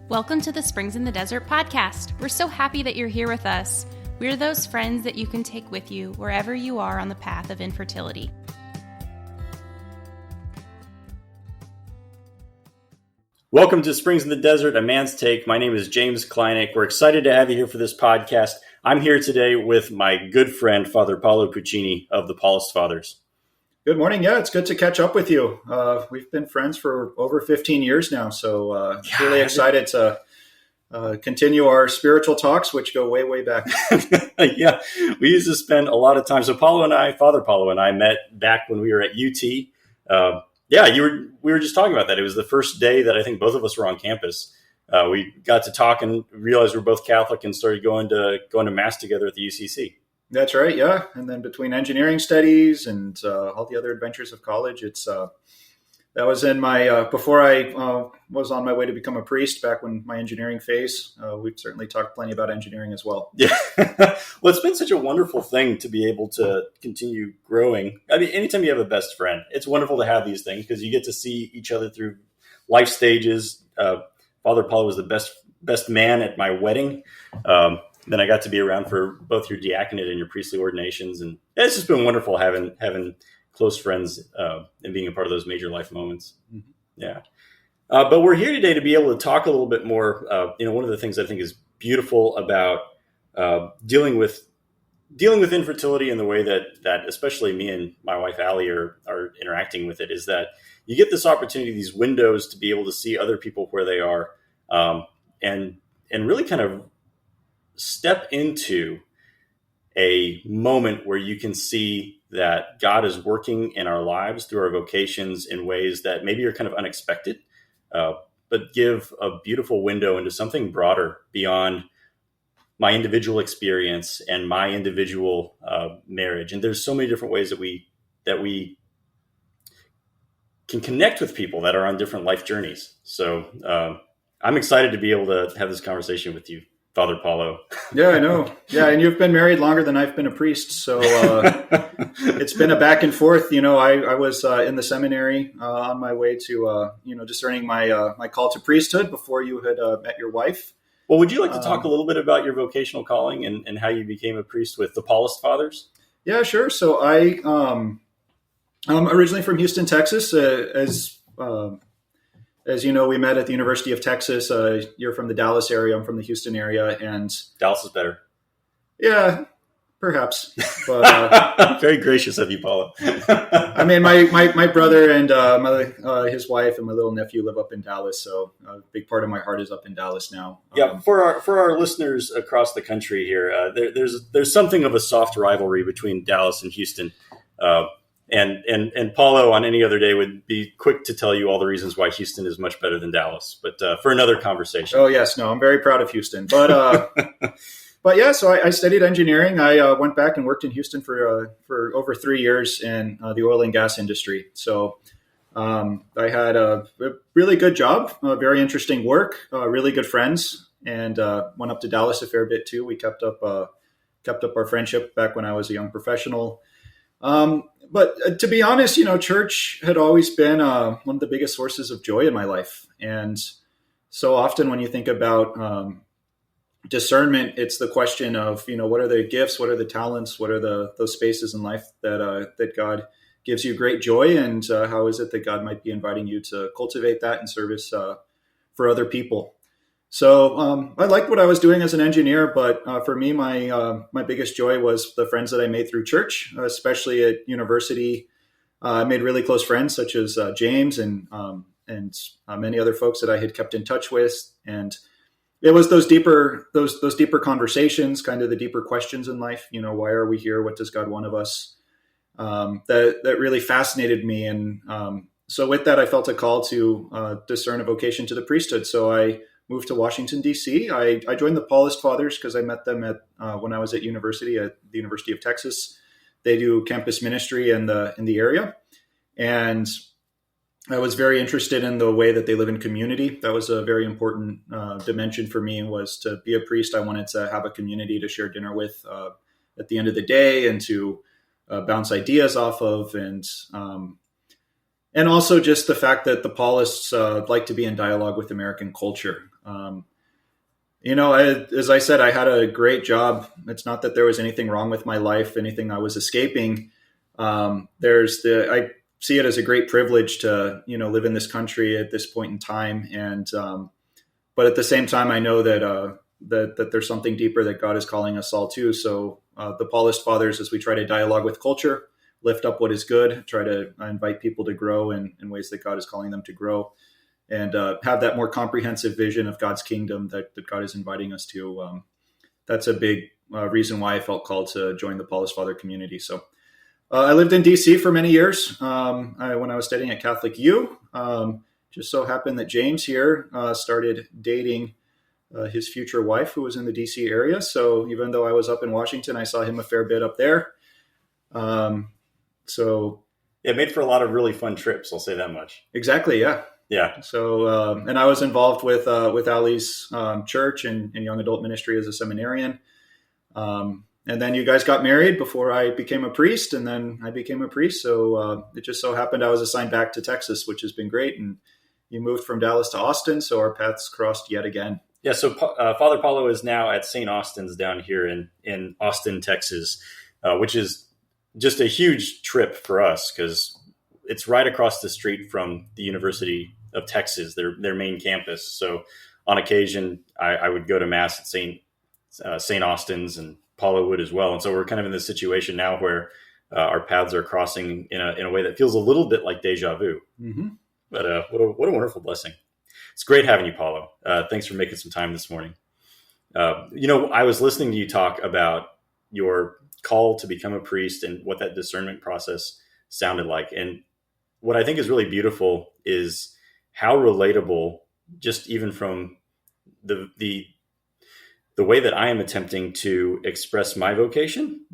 Welcome to the Springs in the Desert podcast. We're so happy that you're here with us. We're those friends that you can take with you wherever you are on the path of infertility. Welcome to Springs in the Desert, a man's take. My name is James Kleinig. We're excited to have you here for this podcast. I'm here today with my good friend, Father Paolo Puccini of the Paulist Fathers. Good morning. Yeah, it's good to catch up with you. We've been friends for over 15 years now, so really excited to continue our spiritual talks, which go way, way back. Yeah, we used to spend a lot of time. So Father Paolo and I met back when we were at UT. We were just talking about that. It was the first day that I think both of us were on campus. We got to talk and realized we're both Catholic and started going to Mass together at the UCC. That's right, yeah. And then between engineering studies and all the other adventures of college, that was in my before I was on my way to become a priest. Back when my engineering phase, we've certainly talked plenty about engineering as well. Yeah, well, it's been such a wonderful thing to be able to continue growing. I mean, anytime you have a best friend, it's wonderful to have these things because you get to see each other through life stages. Father Paul was the best man at my wedding. Then I got to be around for both your diaconate and your priestly ordinations. And it's just been wonderful having close friends and being a part of those major life moments. Mm-hmm. Yeah. But we're here today to be able to talk a little bit more. One of the things I think is beautiful about dealing with infertility and the way that especially me and my wife, Allie, are interacting with it is that you get this opportunity, these windows to be able to see other people where they are and really kind of step into a moment where you can see that God is working in our lives through our vocations in ways that maybe are kind of unexpected, but give a beautiful window into something broader beyond my individual experience and my individual marriage. And there's so many different ways that we can connect with people that are on different life journeys. So I'm excited to be able to have this conversation with you, Father Paolo. Yeah, I know. Yeah, and you've been married longer than I've been a priest, so it's been a back and forth. I was in the seminary on my way to discerning my call to priesthood before you had met your wife. Well, would you like to talk a little bit about your vocational calling and how you became a priest with the Paulist Fathers? Yeah, sure. So I'm originally from Houston, Texas. As you know, we met at the University of Texas. You're from the Dallas area. I'm from the Houston area. And Dallas is better. Yeah, perhaps. But, very gracious of you, Paolo. I mean, my brother and his wife and my little nephew live up in Dallas. So a big part of my heart is up in Dallas now. Yeah, for our listeners across the country here, there's something of a soft rivalry between Dallas and Houston. And Paulo on any other day would be quick to tell you all the reasons why Houston is much better than Dallas, but for another conversation. Oh yes, no, I'm very proud of Houston, but yeah. So I studied engineering. I went back and worked in Houston for over 3 years in the oil and gas industry. So I had a really good job, very interesting work, really good friends, and went up to Dallas a fair bit too. We kept up our friendship back when I was a young professional. But to be honest, church had always been one of the biggest sources of joy in my life. And so often when you think about discernment, it's the question of, what are the gifts, what are the talents, what are those spaces in life that God gives you great joy, and how is it that God might be inviting you to cultivate that in service for other people. So I liked what I was doing as an engineer, but for me, my biggest joy was the friends that I made through church, especially at university. I made really close friends, such as James and many other folks that I had kept in touch with, and it was those deeper conversations, kind of the deeper questions in life. Why are we here? What does God want of us? That really fascinated me, and so with that, I felt a call to discern a vocation to the priesthood. So I moved to Washington, D.C. I joined the Paulist Fathers because I met them when I was at the University of Texas. They do campus ministry in the area. And I was very interested in the way that they live in community. That was a very important dimension for me, was to be a priest. I wanted to have a community to share dinner with at the end of the day and to bounce ideas off of. And also just the fact that the Paulists like to be in dialogue with American culture. As I said, I had a great job. It's not that there was anything wrong with my life, anything I was escaping. I see it as a great privilege to, live in this country at this point in time. And, but at the same time, I know that there's something deeper that God is calling us all to. So the Paulist Fathers, as we try to dialogue with culture, lift up what is good, try to invite people to grow in ways that God is calling them to grow, and have that more comprehensive vision of God's kingdom that God is inviting us to. That's a big reason why I felt called to join the Paulist Father community. So I lived in D.C. for many years when I was studying at Catholic U. Just so happened that James here started dating his future wife, who was in the D.C. area. So even though I was up in Washington, I saw him a fair bit up there. So it made for a lot of really fun trips. I'll say that much. Exactly. Yeah. Yeah. So, and I was involved with Ali's church and young adult ministry as a seminarian. And then you guys got married before I became a priest, and then I became a priest. So it just so happened I was assigned back to Texas, which has been great. And you moved from Dallas to Austin, so our paths crossed yet again. Yeah. So Father Paulo is now at St. Austin's down here in Austin, Texas, which is just a huge trip for us because it's right across the street from the University of Texas, their main campus. So on occasion, I would go to Mass at St. Austin's, and Paulo would as well. And so we're kind of in this situation now where our paths are crossing in a way that feels a little bit like deja vu. Mm-hmm. But what a wonderful blessing. It's great having you, Paulo. Thanks for making some time this morning. I was listening to you talk about your call to become a priest and what that discernment process sounded like. And what I think is really beautiful is how relatable, just even from the way that I am attempting to express my vocation,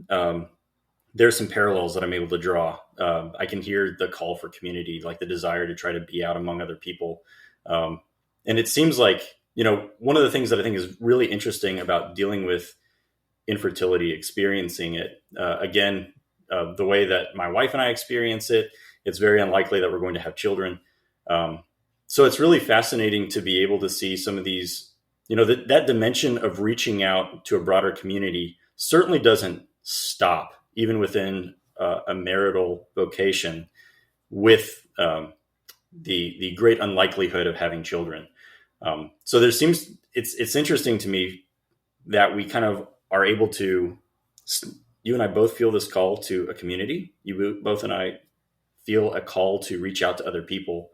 there's some parallels that I'm able to draw. I can hear the call for community, like the desire to try to be out among other people. And it seems like, one of the things that I think is really interesting about dealing with infertility, experiencing it, the way that my wife and I experience it, it's very unlikely that we're going to have children. So it's really fascinating to be able to see some of these, that dimension of reaching out to a broader community certainly doesn't stop, even within a marital vocation, with the great unlikelihood of having children. So it's interesting to me that we kind of are able to, you and I both feel this call to a community. You both and I feel a call to reach out to other people.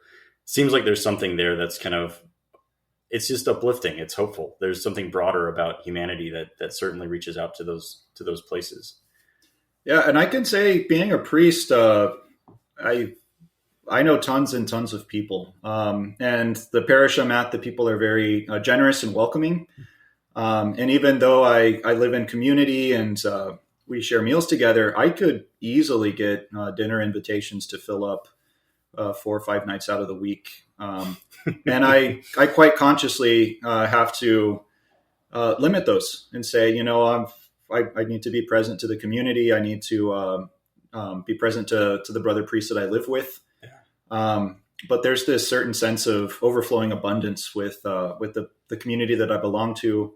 Seems like there's something there that's kind of, it's just uplifting. It's hopeful. There's something broader about humanity that certainly reaches out to those places. Yeah. And I can say, being a priest, I know tons and tons of people. And the parish I'm at, the people are very generous and welcoming. And even though I live in community and we share meals together, I could easily get dinner invitations to fill up 4 or 5 nights out of the week. And I quite consciously have to limit those and say, I need to be present to the community. I need to be present to the brother priest that I live with. But there's this certain sense of overflowing abundance with the community that I belong to.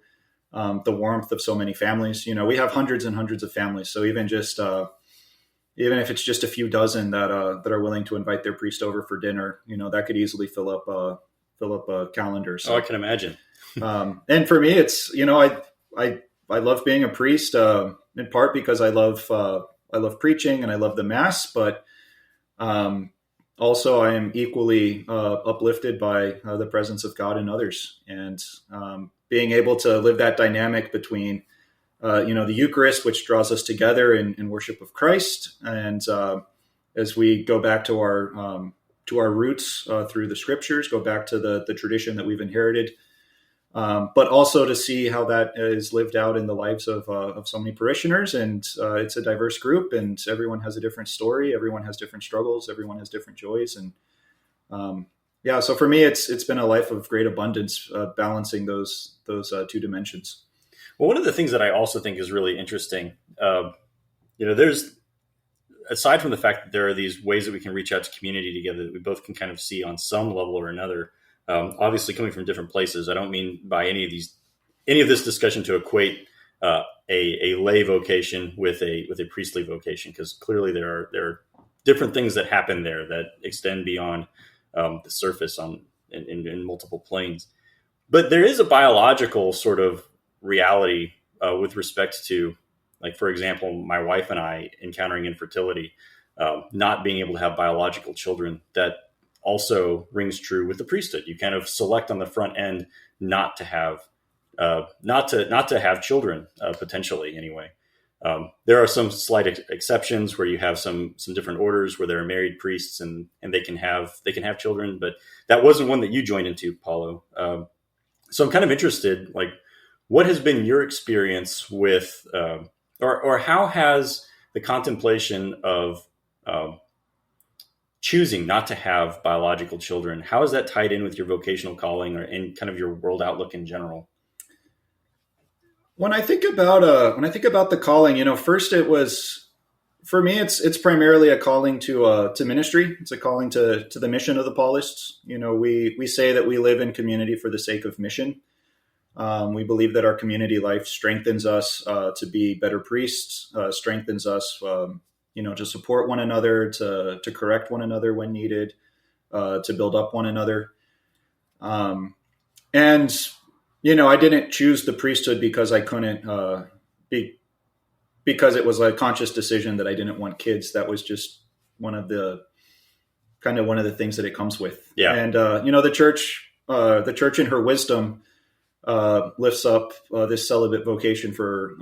The warmth of so many families. We have hundreds and hundreds of families. So even if it's just a few dozen that are willing to invite their priest over for dinner, that could easily fill up a calendar. So, I can imagine. And for me, it's, I love being a priest, in part because I love preaching and I love the Mass, but also I am equally uplifted by the presence of God in others, and being able to live that dynamic between, the Eucharist, which draws us together in worship of Christ. And as we go back to our roots through the Scriptures, go back to the tradition that we've inherited, but also to see how that is lived out in the lives of so many parishioners. And it's a diverse group, and everyone has a different story. Everyone has different struggles. Everyone has different joys. And so for me, it's been a life of great abundance, balancing those two dimensions. Well, one of the things that I also think is really interesting, there's, aside from the fact that there are these ways that we can reach out to community together that we both can kind of see on some level or another, obviously coming from different places. I don't mean by any of this discussion to equate a lay vocation with a priestly vocation, because clearly there are different things that happen there that extend beyond the surface in multiple planes. But there is a biological sort of reality with respect to, like, for example, my wife and I encountering infertility, not being able to have biological children. That also rings true with the priesthood. You kind of select on the front end not to have children, potentially anyway. There are some slight exceptions where you have some different orders where there are married priests and they can have children, but that wasn't one that you joined into, Paulo. So I'm kind of interested, like, what has been your experience with, or how has the contemplation of choosing not to have biological children, how is that tied in with your vocational calling or in kind of your world outlook in general? When I think about the calling, first it was, for me, it's primarily a calling to ministry. It's a calling to the mission of the Paulists. We say that we live in community for the sake of mission. We believe that our community life strengthens us to be better priests, strengthens us, to support one another, to correct one another when needed, to build up one another. I didn't choose the priesthood because I couldn't because it was a conscious decision that I didn't want kids. That was just one of the things that it comes with. Yeah. And, the church in her wisdom lifts up this celibate vocation for,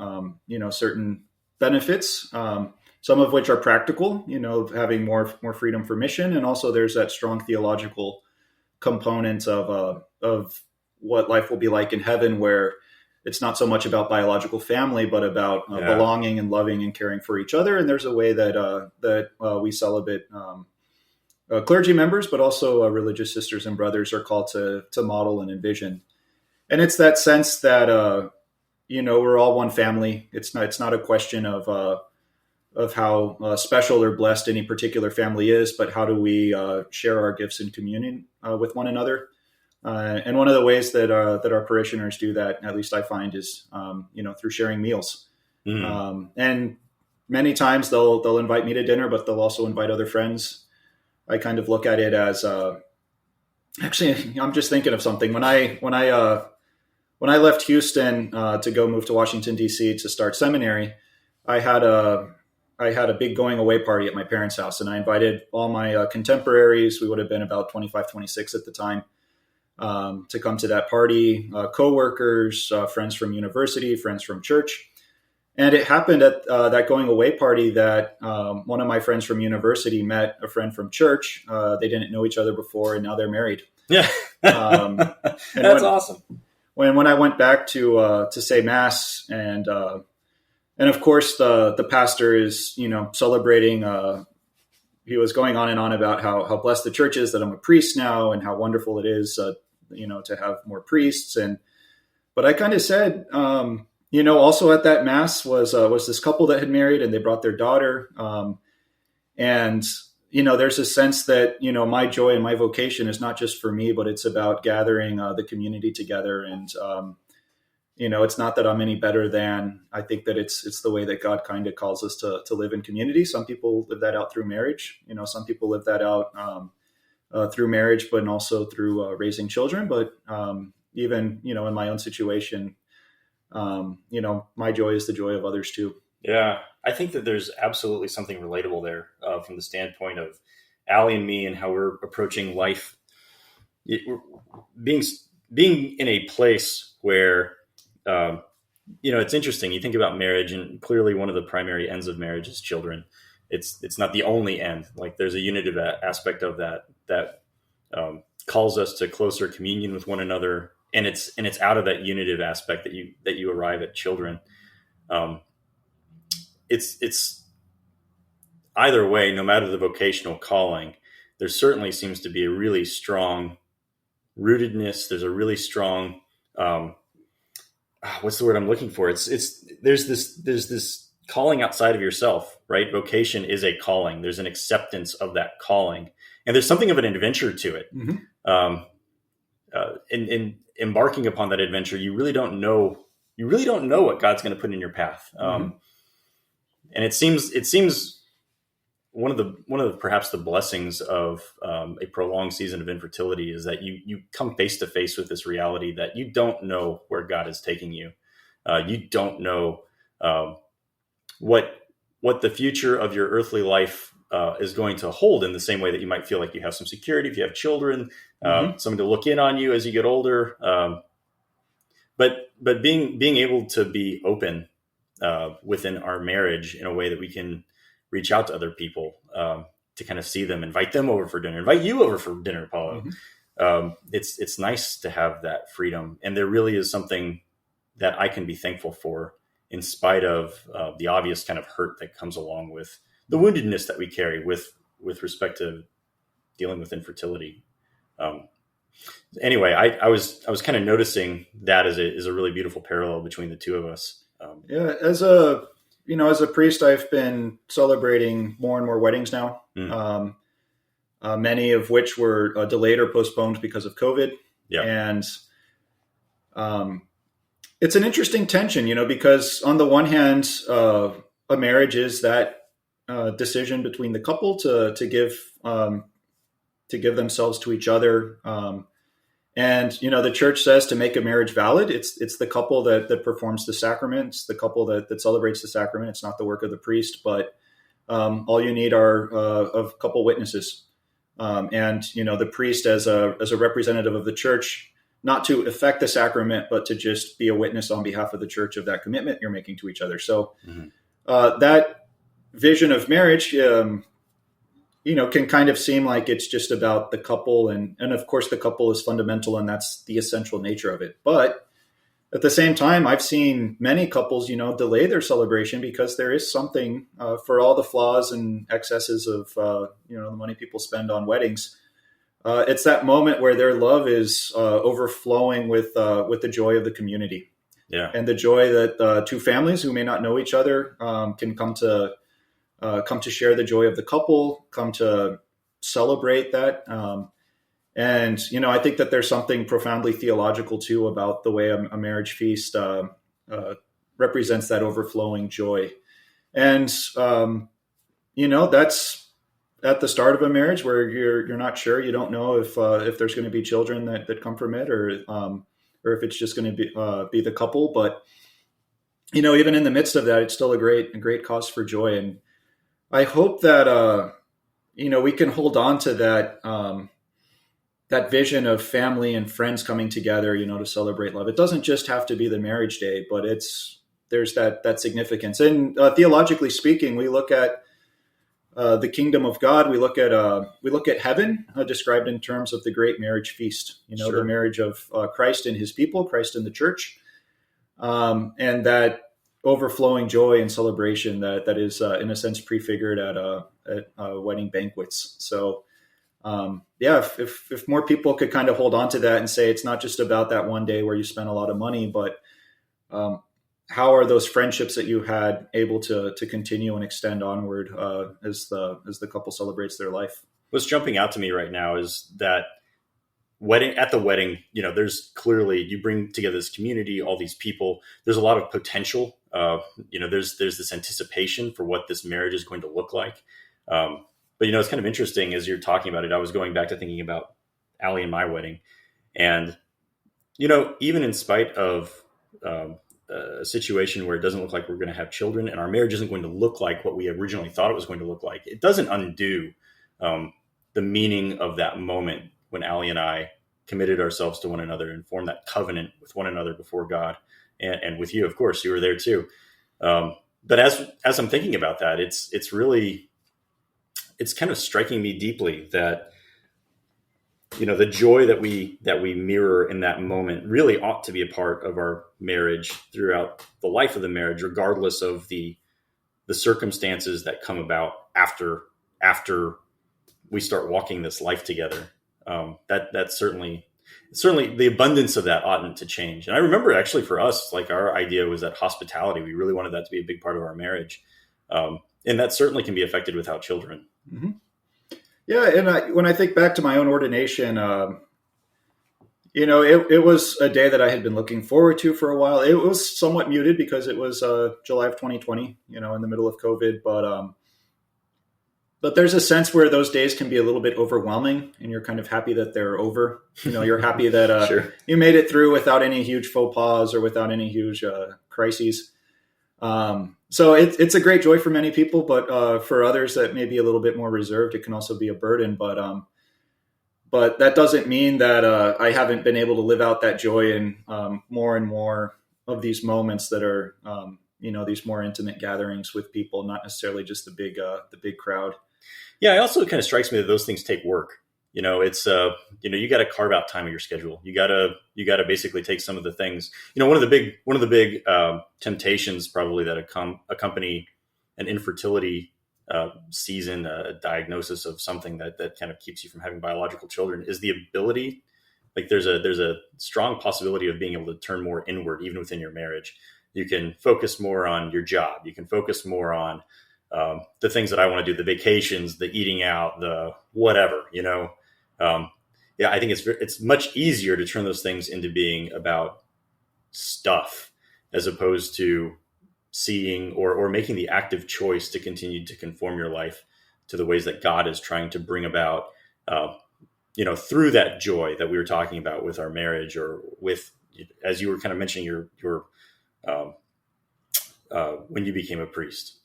certain benefits, some of which are practical, having more freedom for mission. And also there's that strong theological component of what life will be like in heaven, where it's not so much about biological family, but about belonging and loving and caring for each other. And there's a way that we celibate clergy members, but also religious sisters and brothers are called to model and envision. And it's that sense that we're all one family. It's not a question of how special or blessed any particular family is, but how do we share our gifts in communion with one another. And one of the ways that our parishioners do that, at least I find, is through sharing meals. Mm. And many times they'll invite me to dinner, but they'll also invite other friends. I kind of look at it as actually, I'm just thinking of something. When I left Houston to go move to Washington D.C. to start seminary, I had a big going away party at my parents' house, and I invited all my contemporaries. We would have been about 25, 26 at the time. To come to that party, coworkers, friends from university, friends from church. And it happened at that going away party that one of my friends from university met a friend from church. They didn't know each other before, and now they're married. Yeah. That's awesome. When I went back to say Mass, and of course the pastor is, celebrating, he was going on and on about how blessed the church is that I'm a priest now, and how wonderful it is, to have more priests. But I kind of said, also at that Mass was this couple that had married, and they brought their daughter. There's a sense that, my joy and my vocation is not just for me, but it's about gathering the community together. And, it's not that I'm any better than. I think that it's the way that God kind of calls us to live in community. Some people live that out through marriage. Some people live that out through marriage, but also through raising children. But even, in my own situation, my joy is the joy of others too. Yeah, I think that there's absolutely something relatable there from the standpoint of Allie and me and how we're approaching life. Being in a place where, it's interesting. You think about marriage, and clearly one of the primary ends of marriage is children. It's not the only end. Like, there's a unitive aspect of that calls us to closer communion with one another, and it's out of that unitive aspect that you arrive at children. It's either way, no matter the vocational calling, there certainly seems to be a really strong rootedness. There's a really strong, what's the word I'm looking for? There's this calling outside of yourself, right? Vocation is a calling. There's an acceptance of that calling, and there's something of an adventure to it. Mm-hmm. in embarking upon that adventure, you really don't know what God's going to put in your path. And it seems one of the perhaps the blessings of a prolonged season of infertility is that you come face to face with this reality that you don't know where God is taking you. You don't know what the future of your earthly life is going to hold, in the same way that you might feel like you have some security if you have children, someone to look in on you as you get older. But being able to be open within our marriage in a way that we can reach out to other people to kind of see them, invite them over for dinner, invite you over for dinner, Paolo. It's nice to have that freedom. And there really is something that I can be thankful for, in spite of the obvious kind of hurt that comes along with the woundedness that we carry with respect to dealing with infertility. Anyway, I was kind of noticing that as a really beautiful parallel between the two of us. As a priest, I've been celebrating more and more weddings now. Many of which were delayed or postponed because of COVID. Yeah. And it's an interesting tension, because on the one hand, a marriage is that decision between the couple to give themselves to each other. And the church says to make a marriage valid, it's the couple that performs the sacraments, the couple that celebrates the sacrament. It's not the work of the priest, but all you need are a couple witnesses. And the priest as a representative of the church, not to effect the sacrament, but to just be a witness on behalf of the church of that commitment you're making to each other. So that vision of marriage, can kind of seem like it's just about the couple. And of course, the couple is fundamental, and that's the essential nature of it. But at the same time, I've seen many couples, delay their celebration because there is something for all the flaws and excesses of, the money people spend on weddings. It's that moment where their love is overflowing with the joy of the community, and the joy that two families who may not know each other can come to share the joy of the couple, come to celebrate that. And I think that there's something profoundly theological too about the way a marriage feast represents that overflowing joy, and that's at the start of a marriage where you're not sure, you don't know if there's going to be children that come from it, or if it's just going to be the couple. But even in the midst of that, it's still a great cause for joy. And I hope that we can hold on to that vision of family and friends coming together, to celebrate love. It doesn't just have to be the marriage day, but there's that significance. And theologically speaking, we look at the kingdom of God. We look at heaven described in terms of the great marriage feast. The marriage of Christ and His people, Christ and the church, and that overflowing joy and celebration that is in a sense prefigured at wedding banquets. So if more people could kind of hold on to that and say it's not just about that one day where you spend a lot of money, but how are those friendships that you had able to continue and extend onward as the couple celebrates their life? What's jumping out to me right now is that at the wedding, there's clearly, you bring together this community, all these people. There's a lot of potential. There's this anticipation for what this marriage is going to look like. But it's kind of interesting as you're talking about it. I was going back to thinking about Allie and my wedding, and even in spite of a situation where it doesn't look like we're going to have children, and our marriage isn't going to look like what we originally thought it was going to look like, it doesn't undo the meaning of that moment when Allie and I committed ourselves to one another and formed that covenant with one another before God, and with you, of course, you were there too. But as I'm thinking about that, it's kind of striking me deeply that the joy that we mirror in that moment really ought to be a part of our marriage throughout the life of the marriage, regardless of the circumstances that come about after we start walking this life together. That's certainly the abundance of that oughtn't to change. And I remember actually for us, like our idea was that hospitality, we really wanted that to be a big part of our marriage. And that certainly can be affected without children. Mm-hmm. Yeah. And when I think back to my own ordination, It was a day that I had been looking forward to for a while. It was somewhat muted because it was July of 2020, in the middle of COVID. But there's a sense where those days can be a little bit overwhelming, and you're kind of happy that they're over. You're happy that Sure. you made it through without any huge faux pas or without any huge crises. So it's a great joy for many people, but for others that may be a little bit more reserved, it can also be a burden. But that doesn't mean that I haven't been able to live out that joy in more and more of these moments that are, these more intimate gatherings with people, not necessarily just the big crowd. Yeah, it also kind of strikes me that those things take work. It's you got to carve out time of your schedule. You got to basically take some of the things. One of the big temptations probably that accompany an infertility season, a diagnosis of something that kind of keeps you from having biological children, is the ability. Like there's a strong possibility of being able to turn more inward, even within your marriage. You can focus more on your job. You can focus more on the things that I want to do, the vacations, the eating out, the whatever, I think it's much easier to turn those things into being about stuff as opposed to seeing or making the active choice to continue to conform your life to the ways that God is trying to bring about, through that joy that we were talking about with our marriage, or with, as you were kind of mentioning your when you became a priest.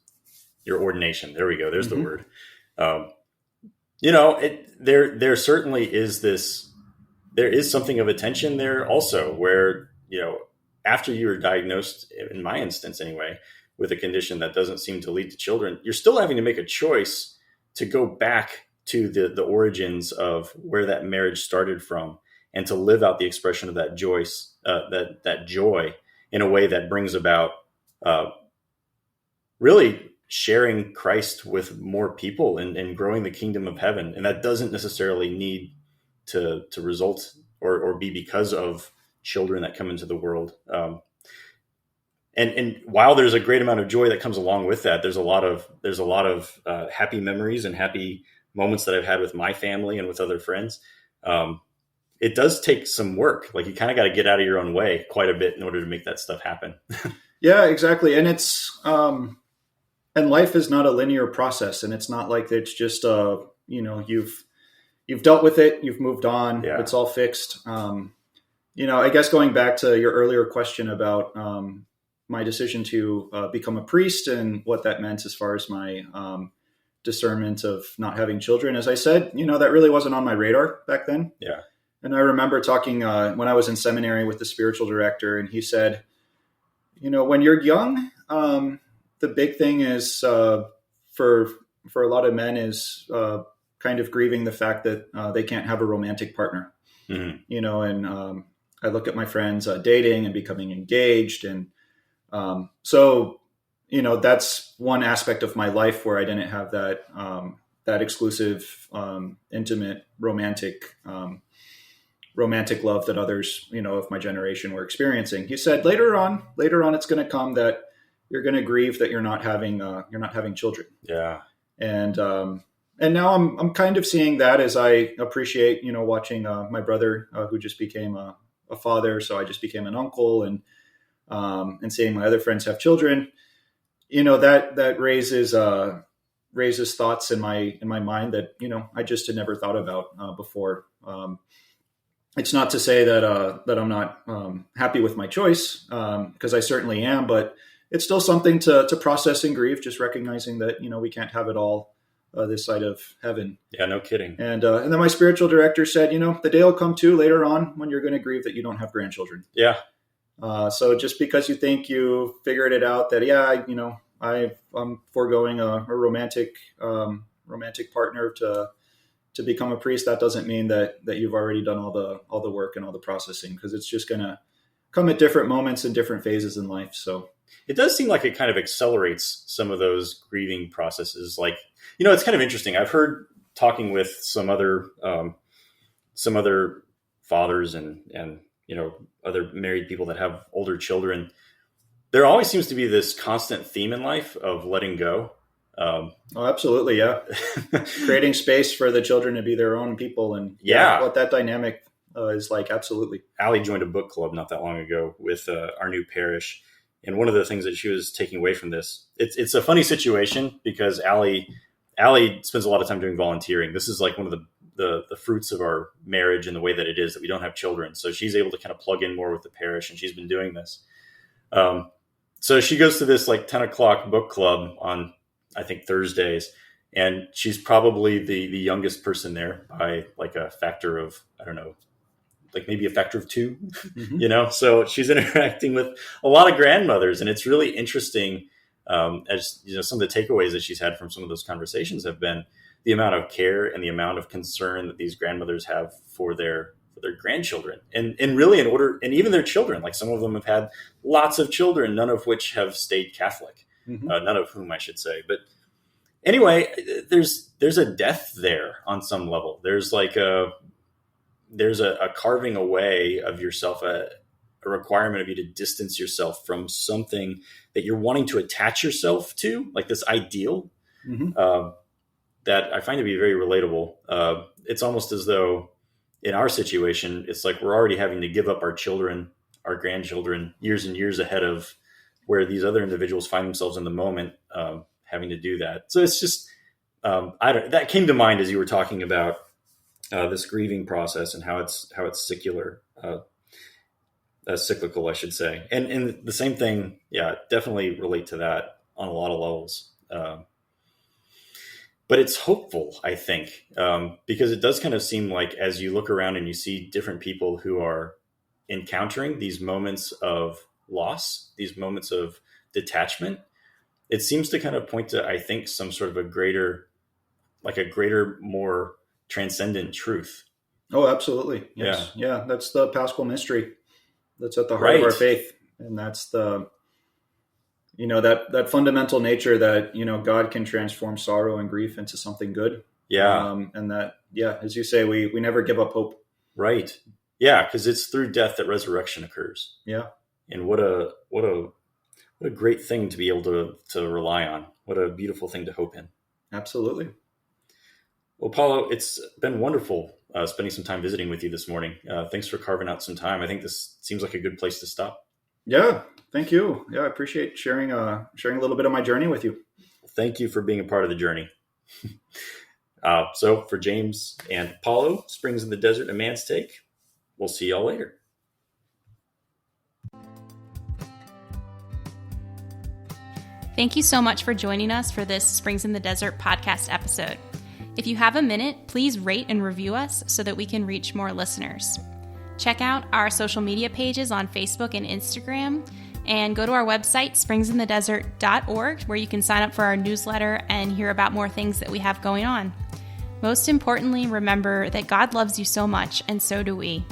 Your ordination. There we go. There's the word. There certainly is there is something of a tension there also where, after you were diagnosed, in my instance anyway, with a condition that doesn't seem to lead to children, you're still having to make a choice to go back to the origins of where that marriage started from, and to live out the expression of that joy, that joy in a way that brings about, really sharing Christ with more people and growing the kingdom of heaven. And that doesn't necessarily need to result or be because of children that come into the world. And while there's a great amount of joy that comes along with that, there's a lot of happy memories and happy moments that I've had with my family and with other friends. It does take some work. Like you kind of got to get out of your own way quite a bit in order to make that stuff happen. Yeah, exactly. And it's, and life is not a linear process, and it's not like it's just you've dealt with it, you've moved on, yeah. It's all fixed. I guess going back to your earlier question about my decision to become a priest and what that meant as far as my discernment of not having children, as I said, that really wasn't on my radar back then. Yeah. And I remember talking when I was in seminary with the spiritual director, and he said, when you're young, the big thing is for a lot of men is kind of grieving the fact that they can't have a romantic partner. Mm-hmm. I look at my friends dating and becoming engaged, and so that's one aspect of my life where I didn't have that exclusive, intimate, romantic love that others of my generation were experiencing. He said later on it's going to come that you're going to grieve that you're not having children. Yeah. And now I'm kind of seeing that as I appreciate, watching my brother who just became a father. So I just became an uncle, and seeing my other friends have children, that raises thoughts in my mind that, I just had never thought about before. It's not to say that I'm not happy with my choice, because I certainly am, but it's still something to process and grieve, just recognizing that, we can't have it all this side of heaven. Yeah, no kidding. And then my spiritual director said, the day will come too later on when you're going to grieve that you don't have grandchildren. Yeah. So just because you think you figured it out that, I'm foregoing a romantic partner to become a priest, that doesn't mean that you've already done all the work and all the processing, because it's just going to come at different moments and different phases in life. So it does seem like it kind of accelerates some of those grieving processes. Like, it's kind of interesting. I've heard, talking with some other fathers and other married people that have older children, there always seems to be this constant theme in life of letting go. Oh, absolutely. Yeah. Creating space for the children to be their own people, and yeah, what that dynamic is like, absolutely. Allie joined a book club not that long ago with our new parish. And one of the things that she was taking away from this, it's a funny situation because Allie spends a lot of time doing volunteering. This is like one of the fruits of our marriage and the way that it is that we don't have children. So she's able to kind of plug in more with the parish, and she's been doing this. So she goes to this like 10 o'clock book club on, I think, Thursdays. And she's probably the youngest person there by like a factor of, I don't know, like maybe a factor of 2, Mm-hmm. So she's interacting with a lot of grandmothers, and it's really interesting. As some of the takeaways that she's had from some of those conversations have been the amount of care and the amount of concern that these grandmothers have for their grandchildren, and really and even their children. Like some of them have had lots of children, none of which have stayed Catholic, none of whom I should say. But anyway, there's a death there on some level. There's a carving away of yourself, a requirement of you to distance yourself from something that you're wanting to attach yourself to, like this ideal, that I find to be very relatable. It's almost as though in our situation, it's like we're already having to give up our children, our grandchildren, years and years ahead of where these other individuals find themselves in the moment, having to do that. So it's just, that came to mind as you were talking about this grieving process and how it's cyclical, I should say. And the same thing, definitely relate to that on a lot of levels. But it's hopeful, I think, because it does kind of seem like as you look around and you see different people who are encountering these moments of loss, these moments of detachment, it seems to kind of point to, I think, some sort of a greater, more transcendent truth. Oh, absolutely. Yes. Yeah. That's the Paschal mystery. That's at the heart of our faith. And that's the, that fundamental nature that, God can transform sorrow and grief into something good. Yeah. And that, as you say, we never give up hope. Right. Yeah. Because it's through death that resurrection occurs. Yeah. And what a great thing to be able to rely on. What a beautiful thing to hope in. Absolutely. Well, Paolo, it's been wonderful spending some time visiting with you this morning. Thanks for carving out some time. I think this seems like a good place to stop. Yeah, thank you. Yeah, I appreciate sharing a little bit of my journey with you. Thank you for being a part of the journey. So for James and Paolo, Springs in the Desert, A Man's Take, we'll see y'all later. Thank you so much for joining us for this Springs in the Desert podcast episode. If you have a minute, please rate and review us so that we can reach more listeners. Check out our social media pages on Facebook and Instagram, and go to our website, springsinthedesert.org, where you can sign up for our newsletter and hear about more things that we have going on. Most importantly, remember that God loves you so much, and so do we.